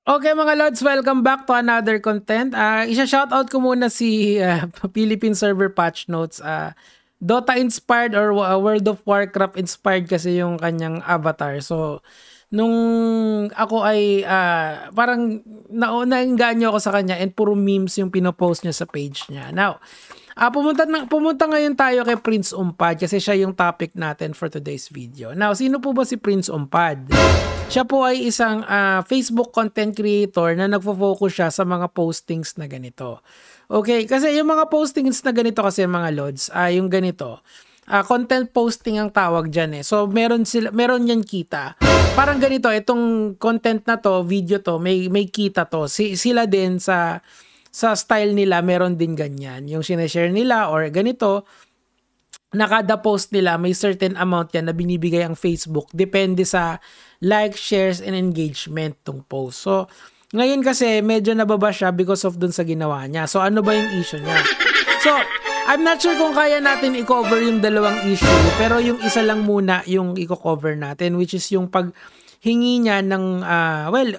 Okay mga Lods, welcome back to another content. Isa-shoutout ko muna si Philippine Server Patch Notes. Dota inspired or World of Warcraft inspired kasi yung kanyang avatar. So, nung ako ay parang nainganyo ako sa kanya and puro memes yung pinopost niya sa page niya. Now, pumunta ngayon tayo kay Prince Umpad kasi siya yung topic natin for today's video. Now, sino po ba si Prince Umpad? Siya po ay isang Facebook content creator na nagfo-focus siya sa mga postings na ganito. Okay, kasi yung mga postings na ganito kasi mga Lods, yung ganito, content posting ang tawag dyan eh. So meron yan kita. Parang ganito, itong content na to, video to, may kita to. Sila din sa style nila, meron din ganyan. Yung sineshare nila or ganito, na kada post nila may certain amount yan na binibigay ang Facebook depende sa like, shares, and engagement tong post. So, ngayon kasi medyo nababa siya because of dun sa ginawa niya. So, ano ba yung issue niya? So, I'm not sure kung kaya natin i-cover yung dalawang issue, pero yung isa lang muna yung i-cover natin, which is yung paghingi niya ng,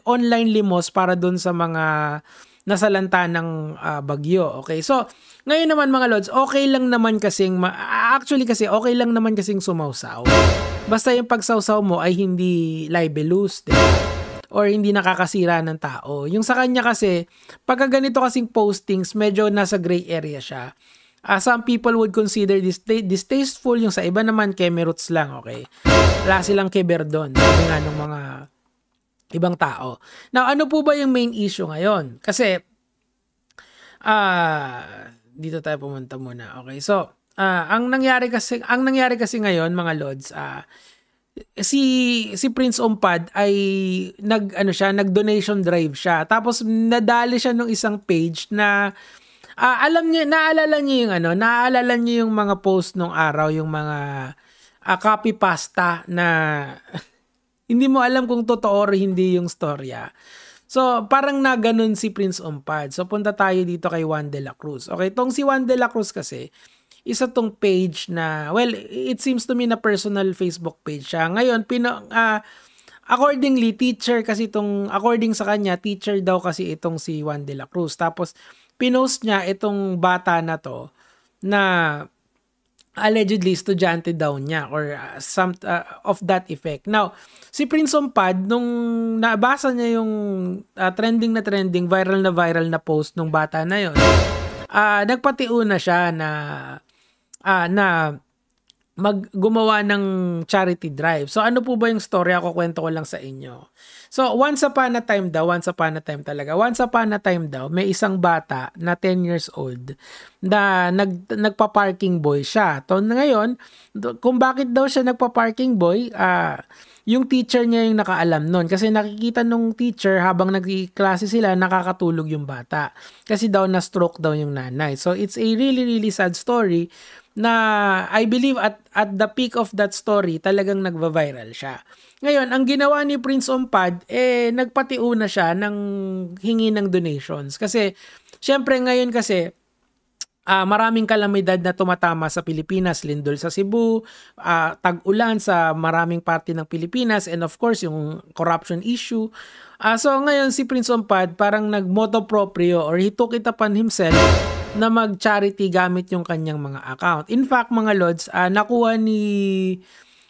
online limos para dun sa mga nasalanta ng bagyo. Okay, so ngayon naman mga Lods, okay lang naman kasing okay lang naman kasing sumawsaw. Basta yung pagsawsaw mo ay hindi libelous, diba? Or hindi nakakasira ng tao. Yung sa kanya kasi, pagka ganito kasing postings, medyo nasa gray area siya. Some people would consider this distasteful, yung sa iba naman kemeruts lang, okay? Wala silang keber doon, sabi nga ng mga ibang tao. Now, ano po ba yung main issue ngayon? Kasi, dito tayo pumunta muna. Okay, so, ang nangyari kasi ngayon, mga Lods, si Prince Umpad ay nag-donation drive siya. Tapos, nadali siya ng isang page na, naalala niyo yung mga post nung araw, yung mga copy pasta na hindi mo alam kung totoo or hindi yung storya. So, parang naganon si Prince Umpad. So, punta tayo dito kay Juan de la Cruz. Okay, tong si Juan de la Cruz kasi, isa tong page na, well, it seems to me na personal Facebook page siya. Ngayon, accordingly, according sa kanya, teacher daw kasi itong si Juan de la Cruz. Tapos, pinost niya itong bata na to na allegedly estudyante daw niya or some of that effect. Now, si Prince Umpad, nung nabasa niya yung trending, viral na post nung bata na yon, nagpatiuna siya na gumawa ng charity drive. So, ano po ba yung story? Ako kwento ko lang sa inyo. So, once upon a time daw, may isang bata na 10 years old na nagpa-parking boy siya. So, ngayon, kung bakit daw siya nagpa-parking boy, yung teacher niya yung nakaalam nun. Kasi nakikita nung teacher habang nagkiklase sila, nakakatulog yung bata. Kasi daw na-stroke daw yung nanay. So, it's a really, really sad story na I believe at the peak of that story, talagang nagva-viral siya. Ngayon, ang ginawa ni Prince Umpad, nagpatiuna siya ng hingi ng donations. Kasi, syempre ngayon kasi, maraming kalamidad na tumatama sa Pilipinas, lindol sa Cebu, tag-ulan sa maraming parte ng Pilipinas, and of course, yung corruption issue. So ngayon, si Prince Umpad parang nag-moto proprio or he took it upon himself na mag-charity gamit yung kanyang mga account. In fact, mga Lods, nakuha ni...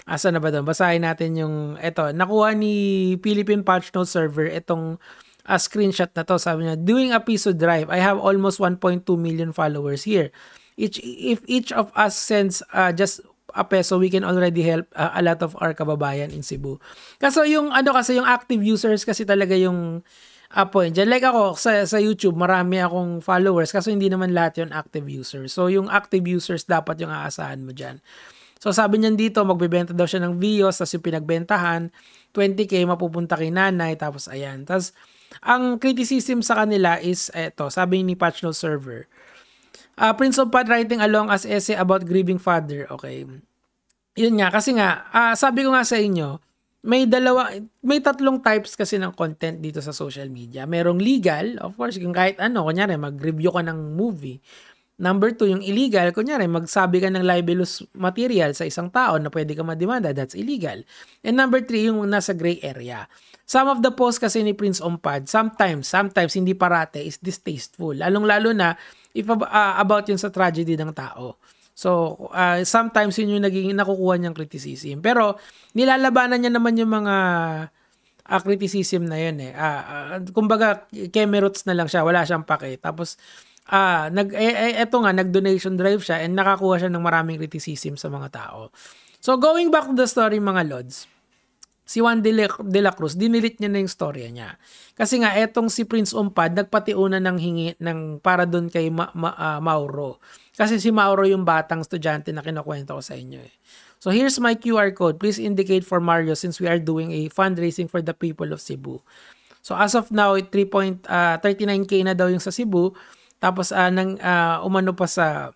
Asa na ba doon? Basahin natin yung... nakuha ni Philippine Patch Notes server itong screenshot na to. Sabi niya, doing a piso drive, I have almost 1.2 million followers here. If each of us sends just a peso, we can already help a lot of our kababayan in Cebu. Kasi yung active users kasi talaga yung point dyan. Like ako, sa YouTube, marami akong followers kasi hindi naman lahat yung active users. So, yung active users dapat yung aasahan mo dyan. So, sabi niyan dito, magbebenta daw siya ng videos, tapos yung pinagbentahan, 20K mapupunta kay nanay, tapos ayan. Tapos, ang criticism sa kanila is, sabi ni Patch Notes server, Prince Umpad writing along as essay about grieving father. Okay. Yun nga, kasi nga, sabi ko nga sa inyo, may tatlong types kasi ng content dito sa social media. Merong legal, of course, kung kahit ano, kunyari mag-review ka ng movie Number 2, yung illegal, kunyari magsabi ka ng libelous material sa isang tao na pwede ka mademanda, that's illegal. And number 3, yung nasa gray area. Some of the posts kasi ni Prince Ompad, sometimes, hindi parate, is distasteful. Lalong-lalo na if about yun sa tragedy ng tao. So, sometimes yun yung naging nakukuha niyang criticism. Pero, nilalabanan niya naman yung mga criticism na yun eh. Kumbaga, kemeroots na lang siya, wala siyang pake. Tapos, eto nga, nag-donation drive siya and nakakuha siya ng maraming criticism sa mga tao. So, going back to the story mga lods, si Juan de la Cruz, dinilit niya na yung storya niya. Kasi nga, etong si Prince Ompad, nagpatiuna ng hingi para doon kay Mauro. Kasi si Mauro yung batang estudyante na kinukwento ko sa inyo eh. So here's my QR code. Please indicate for Mario since we are doing a fundraising for the people of Cebu. So as of now, 39K na daw yung sa Cebu. Tapos umano pa sa...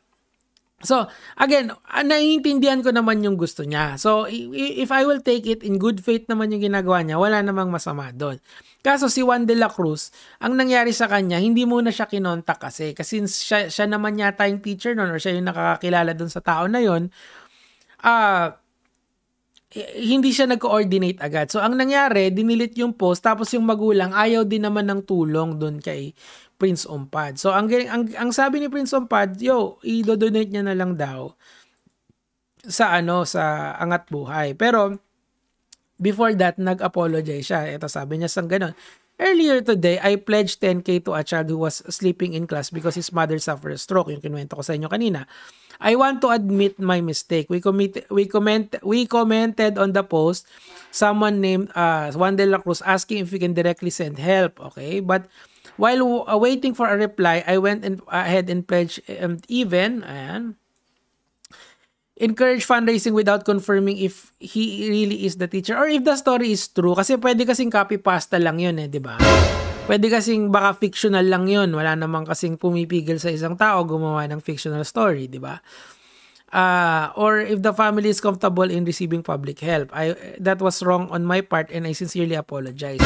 So, again, naiintindihan ko naman yung gusto niya. So, if I will take it in good faith naman yung ginagawa niya, wala namang masama doon. Kaso si Juan de la Cruz, ang nangyari sa kanya, hindi muna siya kinontak kasi. Kasi siya naman yata yung teacher noon or siya yung nakakakilala doon sa tao na yon. Hindi siya nag-coordinate agad. So, ang nangyari, dinilit yung post, tapos yung magulang, ayaw din naman ng tulong doon kay Prince Ompad. So, ang sabi ni Prince Ompad, i-donate niya na lang daw sa Angat Buhay. Pero, before that, nag-apologize siya. Ito sabi niya sang ganon. Earlier today, I pledged 10K to a child who was sleeping in class because his mother suffered a stroke. Yung kinuwento ko sa inyo kanina. I want to admit my mistake. We commented on the post. Someone named Juan de la Cruz asking if we can directly send help. Okay? But while waiting for a reply, I went ahead and pledged encourage fundraising without confirming if he really is the teacher or if the story is true. Kasi pwede kasing copy-pasta lang yun eh, di ba? Pwede kasing baka fictional lang yun. Wala namang kasing pumipigil sa isang tao gumawa ng fictional story, di ba? Or if the family is comfortable in receiving public help. That was wrong on my part and I sincerely apologize.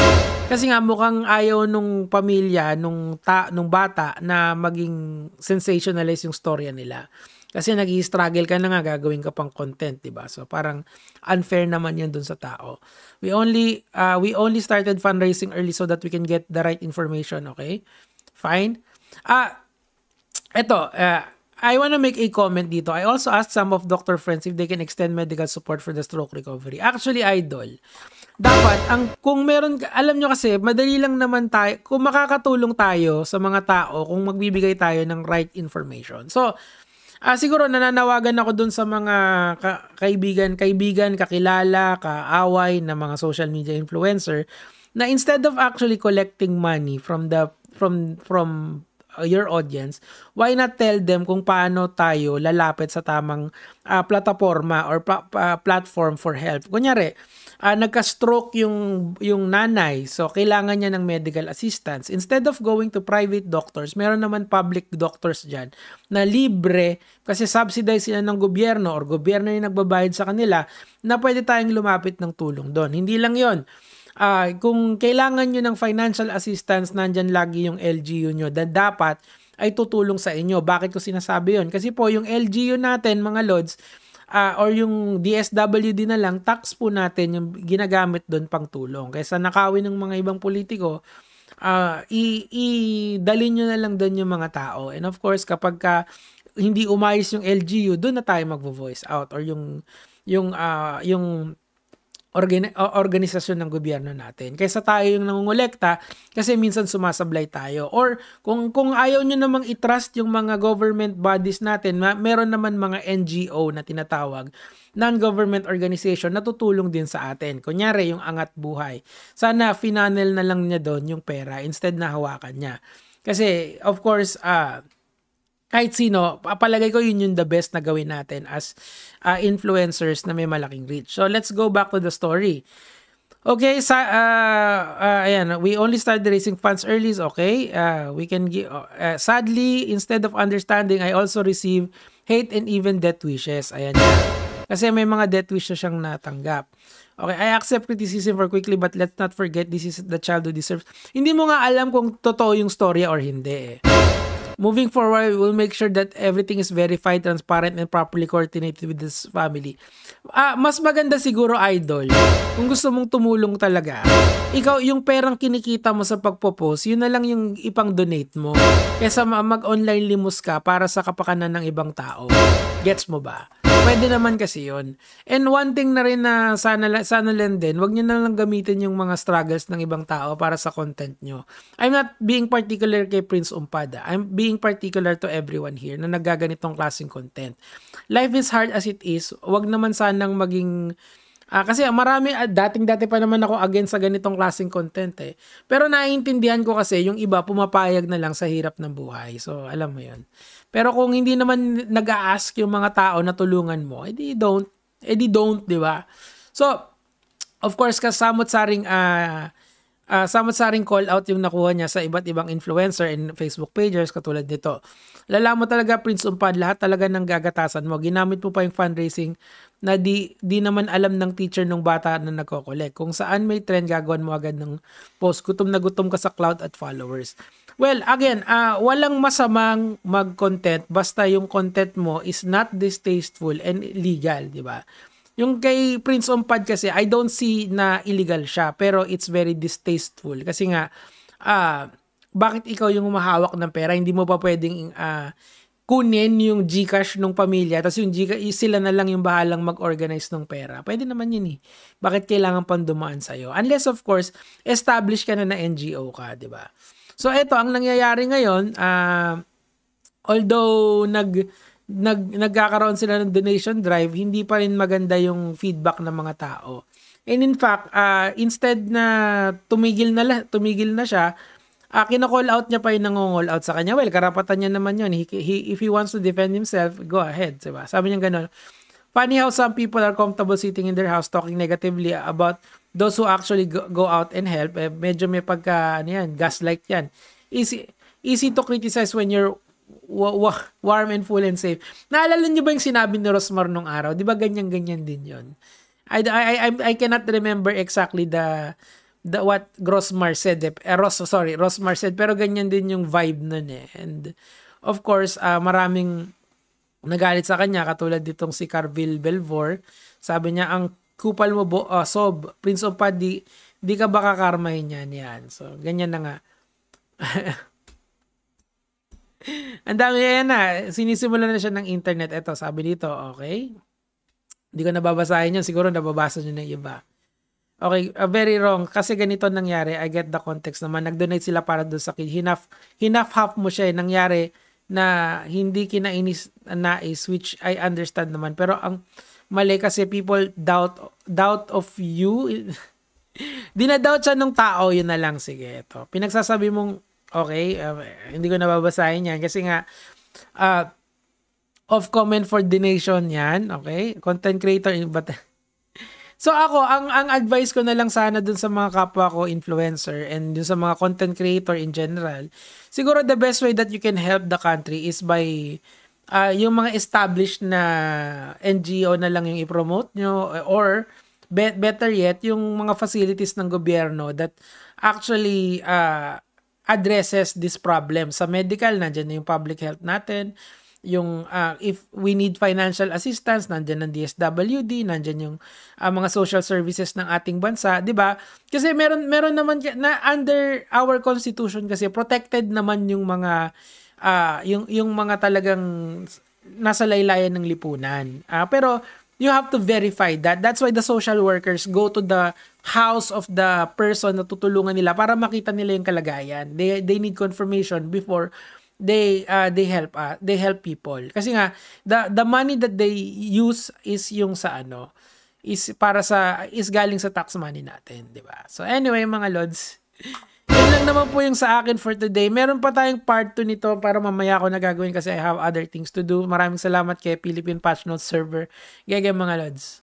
Kasi nga mukhang ayaw nung pamilya, nung bata na maging sensationalize yung storya nila. Kasi nag-i-struggle ka na nga, gagawin ka pang content, diba? So parang unfair naman yun dun sa tao. We only started fundraising early so that we can get the right information, okay? Fine. I wanna make a comment dito. I also asked some of doctor friends if they can extend medical support for the stroke recovery. Actually, idol, dapat, kung meron, alam nyo kasi, madali lang naman tayo, kung makakatulong tayo sa mga tao, kung magbibigay tayo ng right information. So, siguro nananawagan ako dun sa mga kaibigan, kakilala, kaaway na mga social media influencer na instead of actually collecting money from your audience, why not tell them kung paano tayo lalapit sa tamang plataforma or platform for help. Kunyari, nagka-stroke yung nanay, so kailangan niya ng medical assistance. Instead of going to private doctors, meron naman public doctors dyan na libre kasi subsidized sila ng gobyerno or gobyerno yung nagbabayad sa kanila na pwede tayong lumapit ng tulong doon. Hindi lang yon. Kung kailangan nyo ng financial assistance, nandyan lagi yung LGU nyo na dapat ay tutulong sa inyo. Bakit ko sinasabi yon? Kasi po yung LGU natin, mga lods, or yung DSWD na lang, tax po natin yung ginagamit doon pang tulong. Kaysa nakawin ng mga ibang politiko, idalin nyo na lang doon yung mga tao. And of course, kapag hindi umayos yung LGU, doon na tayo magvo-voice out or yung organisasyon ng gobyerno natin. Kaysa tayo yung nangungulekta kasi minsan sumasablay tayo. Or kung ayaw nyo namang i-trust yung mga government bodies natin, meron naman mga NGO na tinatawag, non-government organization na tutulong din sa atin. Kunyari yung Angat Buhay. Sana finanel na lang niya doon yung pera instead na hawakan niya. Kasi of course, kahit sino, palagay ko yun yung the best na gawin natin as influencers na may malaking reach. So, let's go back to the story. Okay, ayan, we only started raising funds early, okay? We can give, sadly, instead of understanding, I also receive hate and even death wishes. Ayan yan. Kasi may mga death wishes siyang natanggap. Okay, I accept criticism for quickly but let's not forget this is the child who deserves. Hindi mo nga alam kung totoo yung storya or hindi eh. Moving forward, we'll make sure that everything is verified, transparent, and properly coordinated with this family. Mas maganda siguro, idol, kung gusto mong tumulong talaga, ikaw yung perang kinikita mo sa pagpo-post, yun na lang yung ipang-donate mo. Kesa mag-online limos ka para sa kapakanan ng ibang tao. Gets mo ba? Pwede naman kasi yun. And one thing na rin na sana lang din, wag nyo na lang gamitin yung mga struggles ng ibang tao para sa content nyo. I'm not being particular kay Prince Umpad. I'm being particular to everyone here na nagaganitong klaseng content. Life is hard as it is. Wag naman sanang maging... kasi marami, dating-dati pa naman ako against sa ganitong klaseng content eh. Pero naiintindihan ko kasi yung iba pumapayag na lang sa hirap ng buhay. So, alam mo yun. Pero kung hindi naman nag-a-ask yung mga tao na tulungan mo, edi don't, di ba? So, of course, samot-saring call out yung nakuha niya sa iba't ibang influencer and Facebook pages katulad nito. Lala mo talaga, Prince Umpad, lahat talaga ng gagatasan mo. Ginamit mo pa yung fundraising na di naman alam ng teacher ng bata na nagko-collect. Kung saan may trend, gagawin mo agad ng post. Gutom na gutom ka sa cloud at followers. Well, again, walang masamang mag-content basta yung content mo is not distasteful and legal, di ba? Yung kay Prince Umpad kasi, I don't see na illegal siya, pero it's very distasteful. Kasi nga, bakit ikaw yung humahawak ng pera? Hindi mo pa pwedeng kunin yung GCash ng pamilya, tapos yung GCash, sila na lang yung bahalang mag-organize ng pera. Pwede naman yun eh. Bakit kailangan pang dumaan sa'yo? Unless, of course, establish ka na NGO ka, di ba? So, eto, ang nangyayari ngayon, although nagkakaroon sila ng donation drive, hindi pa rin maganda yung feedback ng mga tao. And in fact, instead na tumigil na siya, kina-call out niya pa yung nangongall out sa kanya. Well, karapatan niya naman yun. If he wants to defend himself, go ahead. Diba? Sabi niya gano'n. Funny how some people are comfortable sitting in their house talking negatively about those who actually go out and help. Medyo may gaslight yan. Easy to criticize when you're warm and full and safe. Naalala niyo ba yung sinabi ni Rosmar nung araw? Di ba ganyan-ganyan din yun? I cannot remember exactly what Rosmar said. Rosmar said, pero ganyan din yung vibe nun eh. And of course, maraming nagalit sa kanya, katulad ditong si Carville Belvor. Sabi niya, ang kupal mo Sob, Prince Umpad, di ka ba kakarmahin yan. So, ganyan na nga. Ang dami yan na. Sinisimulan na siya ng internet. Ito, sabi dito, okay. Hindi ko nababasahin yun. Siguro nababasa nyo na iba. Okay, very wrong. Kasi ganito nangyari. I get the context naman. Nag-donate sila para doon sa kid. Half mo siya. Nangyari na hindi nais, which I understand naman. Pero ang mali kasi people doubt of you. Dinadoubt siya ng tao. Yun na lang. Sige, ito. Pinagsasabi mong, okay, hindi ko nababasahin yan. Kasi nga, off comment for donation yan. Okay? Content creator. So ako, ang advice ko na lang sana dun sa mga kapwa ko influencer and dun sa mga content creator in general, siguro the best way that you can help the country is by yung mga established na NGO na lang yung i-promote nyo, or better yet, yung mga facilities ng gobyerno that actually addresses this problem. Sa medical, nandyan na yung public health natin. Yung if we need financial assistance, nandiyan ng DSWD, nandiyan yung mga social services ng ating bansa, 'di ba? Kasi meron naman na under our constitution kasi protected naman yung mga yung mga talagang nasa laylayan ng lipunan. Pero you have to verify that. That's why the social workers go to the house of the person na tutulungan nila para makita nila yung kalagayan. They need confirmation before they help people. Kasi nga the money that they use is yung sa is galing sa tax money natin, 'di ba? So anyway, mga lods, yun lang naman po yung sa akin for today. Meron pa tayong part 2 nito para mamaya ako na gagawin kasi I have other things to do. Maraming salamat kay Philippine Patch Notes server. Mga lods.